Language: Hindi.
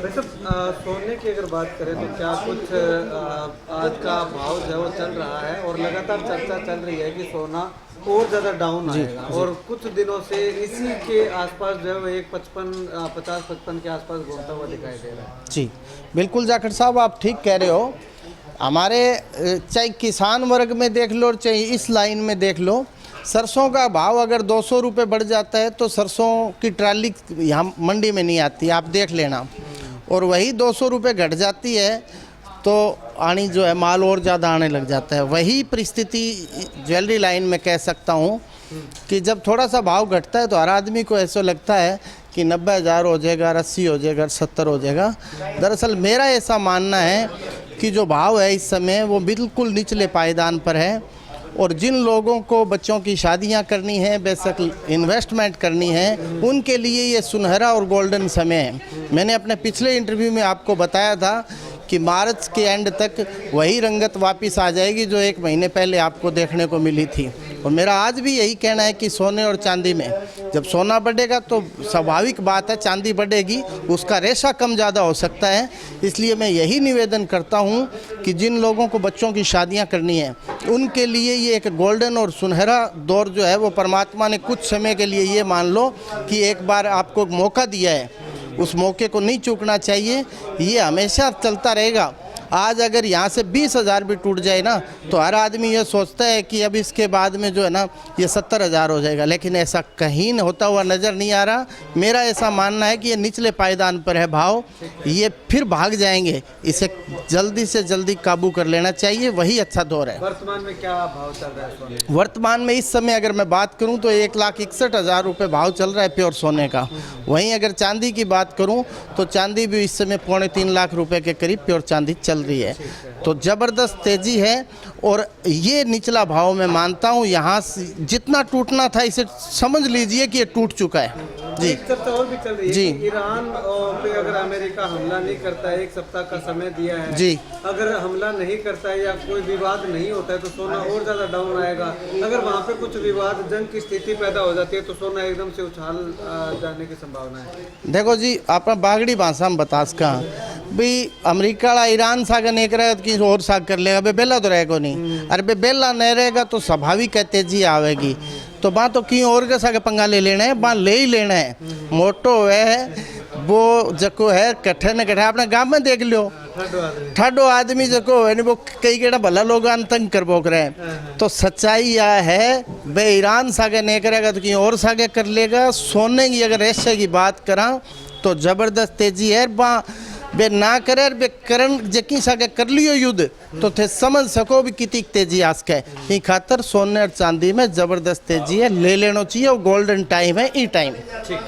वैसे सोने की अगर बात करें तो क्या कुछ आज का भाव जो है वो चल रहा है और लगातार चर्चा चल रही है कि सोना और ज़्यादा डाउन आएगा और कुछ दिनों से इसी के आसपास जो है वो एक 50-55 के आसपास घूमता हुआ दिखाई दे रहा है। जी बिल्कुल जाखड़ साहब, आप ठीक कह रहे हो। हमारे चाहे किसान वर्ग में देख लो, चाहे इस लाइन में देख लो, सरसों का भाव अगर 200 रुपये बढ़ जाता है तो सरसों की ट्राली यहाँ मंडी में नहीं आती, आप देख लेना। और वही 200 रुपये घट जाती है तो आनी जो है माल और ज़्यादा आने लग जाता है। वही परिस्थिति ज्वेलरी लाइन में कह सकता हूँ कि जब थोड़ा सा भाव घटता है तो हर आदमी को ऐसा लगता है कि 90,000 हो जाएगा, 80 हो जाएगा, 70 हो जाएगा। दरअसल मेरा ऐसा मानना है कि जो भाव है इस समय वो बिल्कुल निचले पायदान पर है और जिन लोगों को बच्चों की शादियां करनी है, बेशक इन्वेस्टमेंट करनी है, उनके लिए ये सुनहरा और गोल्डन समय है। मैंने अपने पिछले इंटरव्यू में आपको बताया था कि मार्च के एंड तक वही रंगत वापस आ जाएगी जो 1 महीने पहले आपको देखने को मिली थी। और मेरा आज भी यही कहना है कि सोने और चांदी में जब सोना बढ़ेगा तो स्वाभाविक बात है चांदी बढ़ेगी, उसका रेशा कम ज़्यादा हो सकता है। इसलिए मैं यही निवेदन करता हूँ कि जिन लोगों को बच्चों की शादियाँ करनी है उनके लिए ये एक गोल्डन और सुनहरा दौर जो है वो परमात्मा ने कुछ समय के लिए ये मान लो कि एक बार आपको मौका दिया है, उस मौके को नहीं चूकना चाहिए। ये हमेशा चलता रहेगा। आज अगर यहाँ से 20,000 भी टूट जाए ना तो हर आदमी ये सोचता है कि अब इसके बाद में जो है ना ये 70,000 हो जाएगा, लेकिन ऐसा कहीं होता हुआ नज़र नहीं आ रहा। मेरा ऐसा मानना है कि ये निचले पायदान पर है भाव, ये फिर भाग जाएंगे, इसे जल्दी से जल्दी काबू कर लेना चाहिए, वही अच्छा दौर है। वर्तमान में क्या भाव चल रहा है सोने? वर्तमान में इस समय अगर मैं बात करूं तो 1,61,000 रुपये भाव चल रहा है प्योर सोने का। वहीं अगर चांदी की बात करूं तो चांदी भी इस समय 2.25 लाख रुपए के करीब प्योर चांदी चल रही है। तो ज़बरदस्त तेज़ी है और ये निचला भाव मैं मानता हूँ यहाँ जितना टूटना था इसे समझ लीजिए कि ये टूट चुका है। जी चर्चा और भी चल रही है जी। कि ईरान पे अगर अमेरिका हमला नहीं करता है, 1 सप्ताह का समय दिया है जी, अगर हमला नहीं करता है या कोई विवाद नहीं होता है तो सोना और ज़्यादा डाउन आएगा। अगर वहाँ पे कुछ विवाद, जंग की स्थिति पैदा हो जाती है तो सोना एकदम से उछाल जाने की संभावना है। देखो जी, आप बागड़ी भाषा में बता सका भाई अमेरिका ईरान सागर नहीं करेगा तो किसी और साग कर लेगा, बे बेला तो रहेगा नहीं। अरे बे बेला नहीं रहेगा तो स्वाभाविक है तेजी आवेगी। तो बात तो कहीं और के सागे पंगा ले लेना है, बात ले ही लेना है। मोटो है वो जको है कट्ठे न कट्ठे अपने गांव में देख लो, ठाडो आदमी जको है वो कई केड़ा भला लोग तंग कर बोक रहे हैं। तो सच्चाई यह है बे ईरान सागे नहीं करेगा तो कहीं और सागे कर लेगा। सोने की अगर ऐसे की बात करा तो ज़बरदस्त तेजी है। बे ना करे बे करण जकी सागे कर लियो युद्ध तो थे समझ सको भी कितनी तेजी आस्क है। ई खातर सोने और चांदी में ज़बरदस्त तेजी है, ले लेना चाहिए और गोल्डन टाइम है ई टाइम। ठीक।